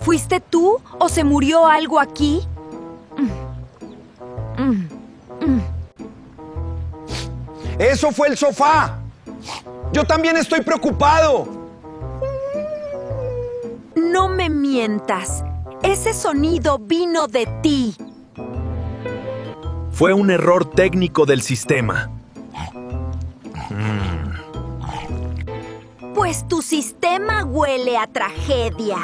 ¿Fuiste tú o se murió algo aquí? ¡Eso fue el sofá! ¡Yo también estoy preocupado! No me mientas. Ese sonido vino de ti. Fue un error técnico del sistema. Pues tu sistema huele a tragedia.